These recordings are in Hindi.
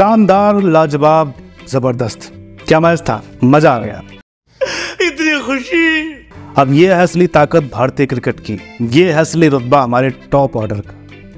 शानदार, लाजवाब, जबरदस्त, क्या मैच था, मजा आ गया। इतनी खुशी। अब ये है असली ताकत भारतीय क्रिकेट की, ये है असली रुतबा हमारे टॉप ऑर्डर का,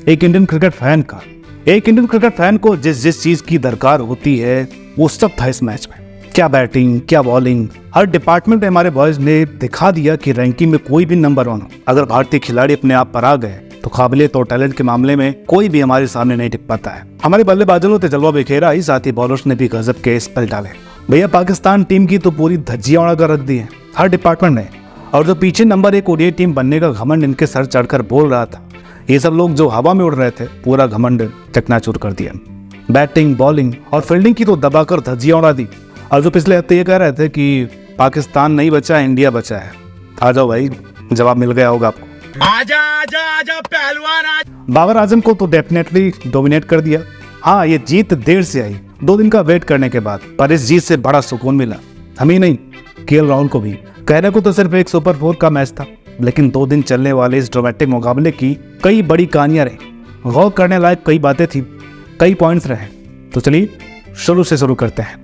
एक इंडियन क्रिकेट फैन का। एक इंडियन क्रिकेट फैन को जिस जिस चीज की दरकार होती है वो सब था इस मैच में। क्या बैटिंग, क्या बॉलिंग, हर डिपार्टमेंट में हमारे बॉयज ने दिखा दिया कि रैंकिंग में कोई भी नंबर 1 हो। अगर भारतीय खिलाड़ी अपने आप पर आ गए तो काबिलियत और टैलेंट के मामले में कोई भी हमारे सामने नहीं टिक पाता है। हमारे बल्लेबाजों ने जलवा बिखेरा ही, साथ ही बॉलर्स ने भी गजब के स्पेल डाले। भैया पाकिस्तान टीम की तो पूरी धज्जियां उड़ा कर रख दी है हर डिपार्टमेंट ने। और जो पीछे नंबर 1 ओडीआई टीम बनने का घमंड इनके सर चढ़कर बोल रहा था, ये सब लोग जो हवा में उड़ रहे थे, पूरा घमंड चकनाचूर कर दिया। बैटिंग, बॉलिंग और फील्डिंग की तो दबाकर धज्जियां उड़ा दी। और जो पिछले हफ्ते ये कह रहे थे कि पाकिस्तान नहीं बचा, इंडिया बचा है, आ जाओ भाई, जवाब मिल गया होगा आपको। आजा आजा आजा पहलवान आजा। बाबर आजम को तो डेफिनेटली डोमिनेट कर दिया। हाँ, ये जीत देर से आई, 2 दिन का वेट करने के बाद, पर इस जीत से बड़ा सुकून मिला। हमें नहीं, केएल राहुल को भी। कहने को तो सिर्फ एक सुपर 4 का मैच था, लेकिन 2 दिन चलने वाले इस ड्रामेटिक मुकाबले की कई बड़ी कहानियां रही, गौर करने लायक कई बातें थी, कई पॉइंट्स रहे। तो चलिए शुरू से शुरू करते हैं।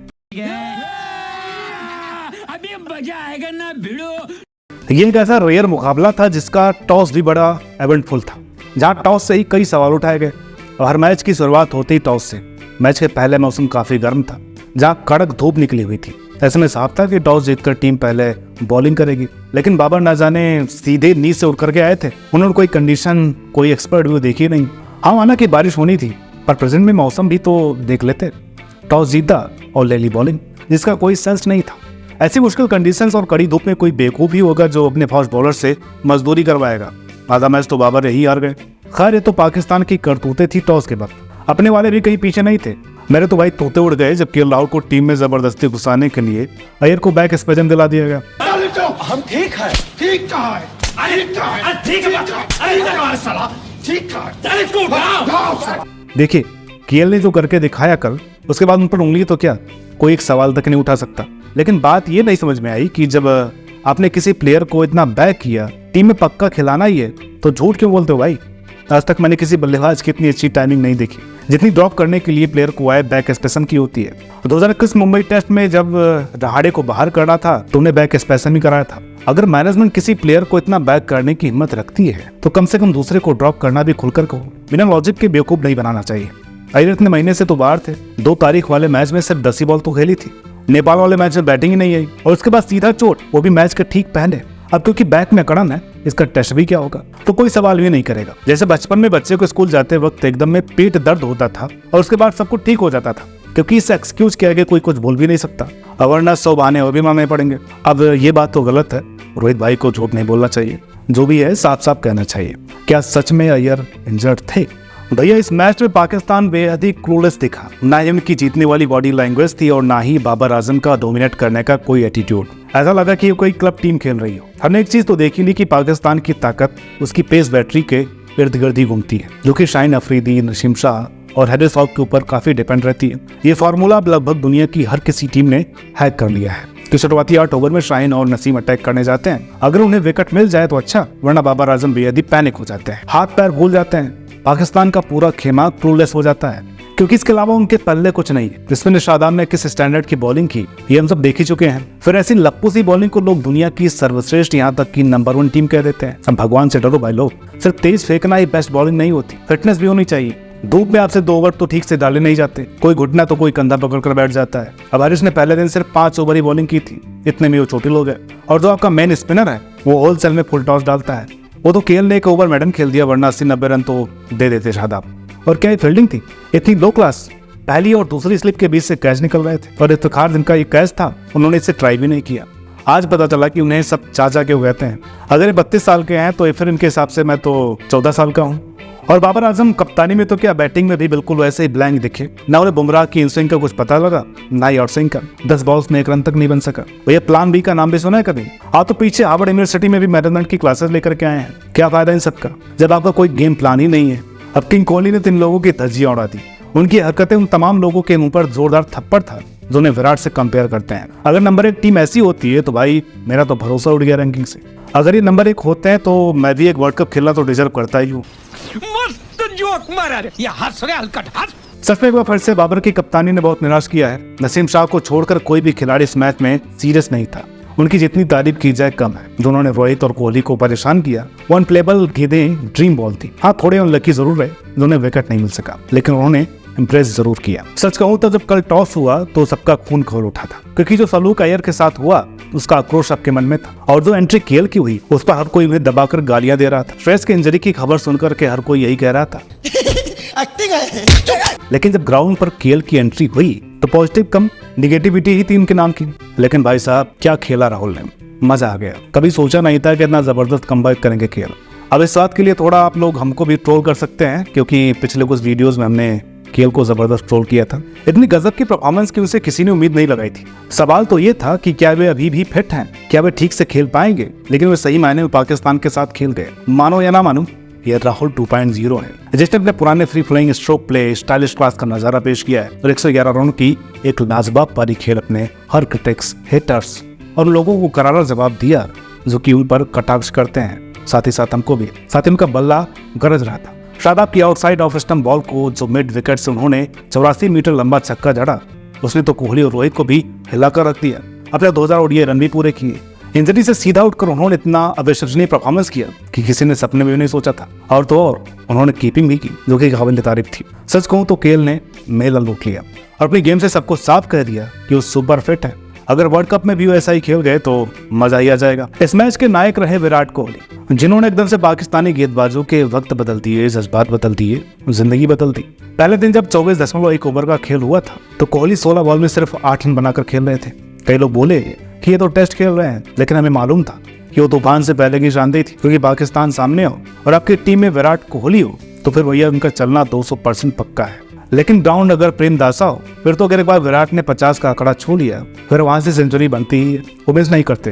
अभी मजा आएगा ना भिड़ो। ये एक ऐसा रेयर मुकाबला था जिसका टॉस भी बड़ा इवेंटफुल था, जहां टॉस से ही कई सवाल उठाए गए और हर मैच की शुरुआत होती ही टॉस से। मैच के पहले मौसम काफी गर्म था, जहां कड़क धूप निकली हुई थी। ऐसे में साफ था कि टॉस जीतकर टीम पहले बॉलिंग करेगी, लेकिन बाबर ना जाने सीधे नीचे से उड़ करके आए थे। उन्होंने कोई कंडीशन, कोई एक्सपर्ट व्यू देखी नहीं। हाँ, माना कि बारिश होनी थी, पर प्रेजेंट में मौसम भी तो देख लेते। टॉस जीता और ले ली बॉलिंग, जिसका कोई सेंस नहीं था। ऐसी मुश्किल कंडीशंस और कड़ी धूप में कोई बेवकूफ ही होगा जो अपने फास्ट बॉलर से मजदूरी करवाएगा। आधा मैच तो बाबर यही हार गए। खैर, ये तो पाकिस्तान की करतूतें थी टॉस के वक्त। अपने वाले भी कहीं पीछे नहीं थे। मेरे तो भाई तोते उड़ गए जब केएल राहुल को टीम में जबरदस्ती घुसाने के लिए अय्यर को बैक स्पेजन दिला दिया गया। हम ठीक है। ठीक कहा है? देखिए, केएल ने जो करके दिखाया कल, उसके बाद उन पर उंगली तो क्या, कोई एक सवाल तक नहीं उठा सकता। लेकिन बात ये नहीं समझ में आई कि जब आपने किसी प्लेयर को इतना बैक किया, टीम में पक्का खिलाना ही है, तो झूठ क्यों बोलते हो भाई? आज तक मैंने किसी बल्लेबाज की इतनी अच्छी टाइमिंग नहीं देखी जितनी ड्रॉप करने के लिए प्लेयर को आए बैक स्पेसन की होती है। 2021 मुंबई टेस्ट में जब रहाड़े को बाहर करना था तो उन्हें बैक स्पेसन भी कराया था। अगर मैनेजमेंट किसी प्लेयर को इतना बैक करने की हिम्मत रखती है तो कम से कम दूसरे को ड्रॉप करना भी खुलकर कहो, बिना लॉजिक के बेवकूफ नहीं बनाना चाहिए। अय्यर इतने महीने से तो बाहर थे, 2 तारीख वाले मैच में सिर्फ 10 ही बॉल तो खेली थी। नेपाल वाले मैच में बैटिंग ही नहीं आई और उसके बाद सीधा चोट, वो भी मैच के ठीक पहले। अब क्योंकि बैक में अकड़न है, इसका टेस्ट भी क्या होगा, तो कोई सवाल भी नहीं करेगा। जैसे बचपन में बच्चे को स्कूल जाते वक्त एकदम में पेट दर्द होता था और उसके बाद सब कुछ ठीक हो जाता था, क्योंकि इससे एक्सक्यूज किया गया कोई कुछ बोल भी नहीं सकता, वरना 100 बहाने और भी मारने पड़ेंगे। अब ये बात तो गलत है, रोहित भाई को झूठ नहीं बोलना चाहिए, जो भी है साफ साफ कहना चाहिए। क्या सच में अय्यर इंजर्ड थे? भैया, इस मैच में पाकिस्तान बेहद ही क्लूलेस दिखा। ना ही उनकी जीतने वाली बॉडी लैंग्वेज थी और ना ही बाबर आजम का डोमिनेट करने का कोई एटीट्यूड। ऐसा लगा कि कोई क्लब टीम खेल रही हो। हमने एक चीज तो देखी ली कि पाकिस्तान की ताकत उसकी पेस बैटरी के इर्द गिर्द ही घूमती है, जो कि शाहीन अफरीदी, नसीम शाह और हैरिस राउफ के ऊपर काफी डिपेंड रहती है। ये फार्मूला लगभग दुनिया की हर किसी टीम ने हैक कर लिया है कि शुरुआती 8 ओवर में शाहीन और नसीम अटैक करने जाते हैं। अगर उन्हें विकेट मिल जाए तो अच्छा, वरना बाबर आजम बेहद ही पैनिक हो जाते हैं, हाथ पैर भूल जाते हैं। पाकिस्तान का पूरा खेमा क्लूलेस हो जाता है, क्योंकि इसके अलावा उनके पल्ले कुछ नहीं है। जिसमें शादाब ने किस स्टैंडर्ड की बॉलिंग की, ये हम सब देख ही चुके हैं। फिर ऐसी लप्पू सी बॉलिंग को लोग दुनिया की सर्वश्रेष्ठ, यहाँ तक की नंबर 1 टीम कह देते हैं। अब भगवान से डरो भाई लोग, सिर्फ तेज फेंकना ही बेस्ट बॉलिंग नहीं होती, फिटनेस भी होनी चाहिए। धूप में आपसे 2 ओवर तो ठीक से डाले नहीं जाते, कोई घुटना तो कोई कंधा पकड़कर बैठ जाता है। अब हारिस ने पहले दिन सिर्फ 5 ओवर ही बॉलिंग की थी, इतने में वो चोटिल हो गए। और जो आपका मेन स्पिनर है वो होलसेल में फुल टॉस डालता है, वो तो केएल ने 1 ओवर मैडन खेल दिया, वरना 80-90 रन तो दे देते शादाब। और क्या फील्डिंग थी, इतनी लो क्लास। पहली और दूसरी स्लिप के बीच से कैच निकल रहे थे और इफ्तिखार जिनका ये कैच था, उन्होंने इसे ट्राई भी नहीं किया। आज पता चला कि उन्हें सब चाचा क्यों कहते हैं। अगर ये 32 साल के हैं तो फिर इनके हिसाब से मैं तो 14 साल का हूँ। और बाबर आजम कप्तानी में तो क्या, बैटिंग में भी बिल्कुल वैसे ही ब्लैंक दिखे। ना उन्हें बुमराह की इनस्विंग का कुछ पता लगा, ना ही आउटस्विंग का। 10 बॉल्स में 1 रन तक नहीं बन सका। भैया, प्लान बी का नाम भी सुना है कभी? आप तो पीछे हार्वर्ड यूनिवर्सिटी में भी मैनेजमेंट की क्लासेस लेकर के आए हैं। क्या फायदा इन सबका जब आपका कोई गेम प्लान ही नहीं है? अब किंग कोहली ने 3 लोगों की धज्जियां उड़ा दी। उनकी हरकतें उन तमाम लोगों के मुंह पर जोरदार थप्पड़ था जो उन्हें विराट से कंपेयर करते हैं। अगर नंबर 1 टीम ऐसी होती है तो भाई मेरा तो भरोसा उड़ गया रैंकिंग से। अगर ये नंबर 1 होते हैं तो मैं भी एक वर्ल्ड कप खेलना तो डिजर्व करता ही हूँ। मस्त जोक मारा रे, ये हंस रहे हलकट हंस। सच में एक बार फिर से बाबर की कप्तानी ने बहुत निराश किया है। नसीम शाह को छोड़कर कोई भी खिलाड़ी इस मैच में सीरियस नहीं था। उनकी जितनी तारीफ की जाए कम है। जो उन्होंने रोहित और कोहली को परेशान किया, वो अनप्लेबल गेंदें ड्रीम बॉल थी। हाँ, थोड़े अनलकी जरूर रहे, उन्हें विकेट नहीं मिल सका, लेकिन उन्होंने इम्प्रेस जरूर किया। सच कहूं तो जब कल टॉस हुआ तो सबका खून खौल उठा था, क्योंकि जो सलूक अय्यर के साथ हुआ उसका आक्रोश सबके मन में था। और जो एंट्री केएल की हुई उस पर हर कोई उन्हें दबाकर गालियां दे रहा था। श्रेयस की इंजरी की खबर सुनकर के हर कोई यही कह रहा था लेकिन जब ग्राउंड पर केएल की एंट्री हुई तो पॉजिटिव कम निगेटिविटी ही थी उनके नाम की। लेकिन भाई साहब, क्या खेला राहुल ने, मजा आ गया। कभी सोचा नहीं था कि इतना जबरदस्त कमबैक करेंगे केएल। अब इस बात के लिए थोड़ा आप लोग हमको भी ट्रोल कर सकते हैं, क्योंकि पिछले कुछ वीडियोस में हमने केएल को जबरदस्त ट्रोल किया था। इतनी गजब की परफॉर्मेंस की उनसे किसी ने उम्मीद नहीं लगाई थी। सवाल तो ये था कि क्या वे अभी भी फिट हैं, क्या वे ठीक से खेल पाएंगे, लेकिन वे सही मायने में पाकिस्तान के साथ खेल गए। मानो या ना मानो, ये राहुल 2.0 है, जिसने अपने पुराने free flowing stroke play, stylish class का नजारा पेश किया है और 111 रन की एक लाजवाब पारी खेल अपने हर क्रिटिक्स, हेटर्स और लोगों को करारा जवाब दिया जो कि उन पर कटाक्ष करते हैं। साथ ही साथ हमको भी। साथ ही उनका बल्ला गरज रहा था। शादाब की आउटसाइड ऑफ स्टंप बॉल को जो मिड विकेट से उन्होंने 84 मीटर लंबा छक्का जड़ा, उसने तो कोहली और रोहित को भी हिलाकर रख दिया। अपने 2000 ओडीआई रन भी पूरे किए। इंजरी से सीधा उठकर उन्होंने इतना अविश्वसनीय परफॉर्मेंस किया कि किसी ने सपने में भी नहीं सोचा था। और तो और उन्होंने कीपिंग भी की, जो कि काबिल तारीफ थी। सच कहूं तो केएल ने मेल लूट लिया और अपनी गेम से सबको साफ कह दिया कि वो सुपर फिट है। अगर वर्ल्ड कप में भी वो ऐसा ही खेल गए तो मजा ही आ जाएगा। इस मैच के नायक रहे विराट कोहली, जिन्होंने एकदम से पाकिस्तानी गेंदबाजों के वक्त बदल दिए, जज्बात बदल दिए, जिंदगी बदल दी। पहले दिन जब 24.1 ओवर का खेल हुआ था तो कोहली 16 बॉल में सिर्फ 8 रन बनाकर खेल रहे थे। कई लोग बोले कि ये तो टेस्ट खेल रहे हैं, लेकिन हमें मालूम था कि वो तूफान से पहले की शानदार थी, क्योंकि पाकिस्तान सामने हो और आपकी टीम में विराट कोहली हो तो फिर भैया उनका चलना 200% पक्का है। लेकिन ग्राउंड अगर प्रेमदासा हो फिर तो अगर एक बार विराट ने 50 का आंकड़ा छू लिया फिर वहां से सेंचुरी बनती ही है, वो मिस नहीं करते।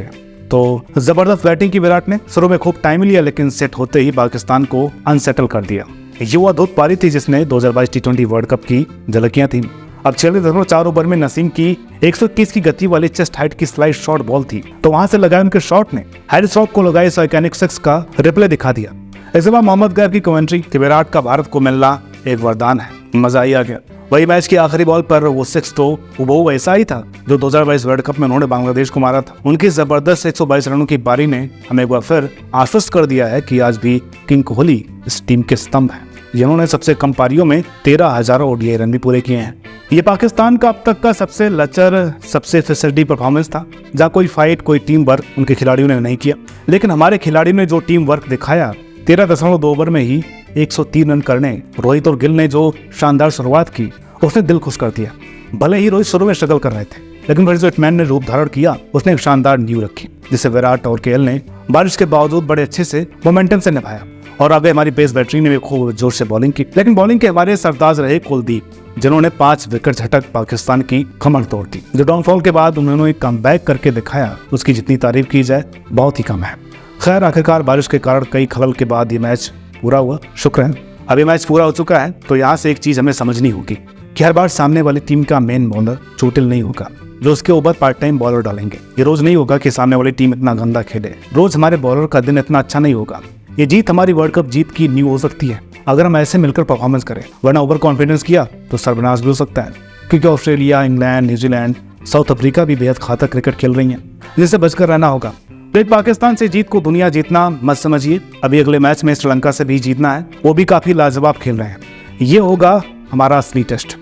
तो जबरदस्त बैटिंग की विराट ने। शुरू में खूब टाइम लिया, लेकिन सेट होते ही पाकिस्तान को अनसेटल कर दिया। ये वो अद्भुत पारी थी जिसने 2022 टी20 वर्ल्ड कप की झलकियां थी। अब 6.4 ओवर में नसीम की 121 की गति वाली चेस्ट हाइट की स्लाइड शॉट बॉल थी, तो वहां से लगाए उनके शॉट ने हैरिस रॉक को लगाए साइकेनिक 6 का रिप्ले दिखा दिया। इसके बाद मोहम्मद गैफ की कमेंट्री कि विराट का भारत को मिलना एक वरदान है। मजा ही आ गया। वही मैच की आखिरी बॉल पर वो 6 तो वो वैसा ही था जो 2022 वर्ल्ड कप में उन्होंने बांग्लादेश को मारा था। उनकी जबरदस्त 122 रनों की पारी ने हमें एक बार फिर आश्वस्त कर दिया है कि आज भी किंग कोहली इस टीम के स्तंभ हैं, जिन्होंने सबसे कम पारियों में 13,000 ओडीआई रन भी पूरे किए हैं। ये पाकिस्तान का अब तक का सबसे लचर, सबसे फिसड्डी परफॉर्मेंस था, जहाँ कोई फाइट, कोई टीम वर्क उनके खिलाड़ियों ने नहीं किया। लेकिन हमारे खिलाड़ियों ने जो टीम वर्क दिखाया, 13.2 ओवर में ही 103 रन करने, रोहित और गिल ने जो शानदार शुरुआत की उसने दिल खुश कर दिया। भले ही रोहित शुरू में स्ट्रगल कर रहे थे, लेकिन फिर जो हिटमैन ने रूप धारण किया उसने एक शानदार नींव रखी, जिसे विराट और केएल ने बारिश के बावजूद बड़े अच्छे से मोमेंटम से निभाया। और आगे हमारी पेस बैटरी ने भी खूब जोर से बॉलिंग की। लेकिन बॉलिंग के हमारे सरताज रहे कुलदीप, जिन्होंने 5 विकेट झटक पाकिस्तान की कमर तोड़ दी। जो डाउनफॉल के बाद उन्होंने एक कमबैक करके दिखाया, उसकी जितनी तारीफ की जाए बहुत ही कम है। खैर, आखिरकार बारिश के कारण कई खलल के बाद ये मैच पूरा हुआ, शुक्र है। अब ये मैच पूरा हो चुका है, तो यहाँ से एक चीज हमें समझनी होगी कि हर बार सामने वाली टीम का मेन बॉलर चोटिल नहीं होगा, जो उसके ऊपर पार्ट टाइम बॉलर डालेंगे। ये रोज नहीं होगा कि सामने वाली टीम इतना गंदा खेले। रोज हमारे बॉलर का दिन इतना अच्छा नहीं होगा। ये जीत हमारी वर्ल्ड कप जीत की न्यू हो सकती है अगर हम ऐसे मिलकर परफॉर्मेंस करें, वरना ओवर कॉन्फिडेंस किया तो सर्वनाश भी हो सकता है, क्योंकि Australia, England, New Zealand, south Africa भी बेहद घातक क्रिकेट खेल रही हैं, जिससे बचकर रहना होगा। तो एक पाकिस्तान से जीत को दुनिया जीतना मत समझिए। अभी अगले मैच में श्रीलंका से भी जीतना है, वो भी काफी लाजवाब खेल रहे हैं। ये होगा हमारा असली टेस्ट।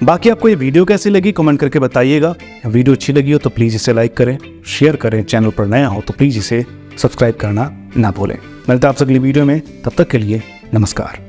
बाकी आपको ये वीडियो कैसी लगी कमेंट करके बताइएगा। वीडियो अच्छी लगी हो तो प्लीज इसे लाइक करें, शेयर करें। चैनल पर नया हो तो प्लीज इसे सब्सक्राइब करना ना भूलें। मिलते हैं आपसे अगली वीडियो में, तब तक के लिए नमस्कार।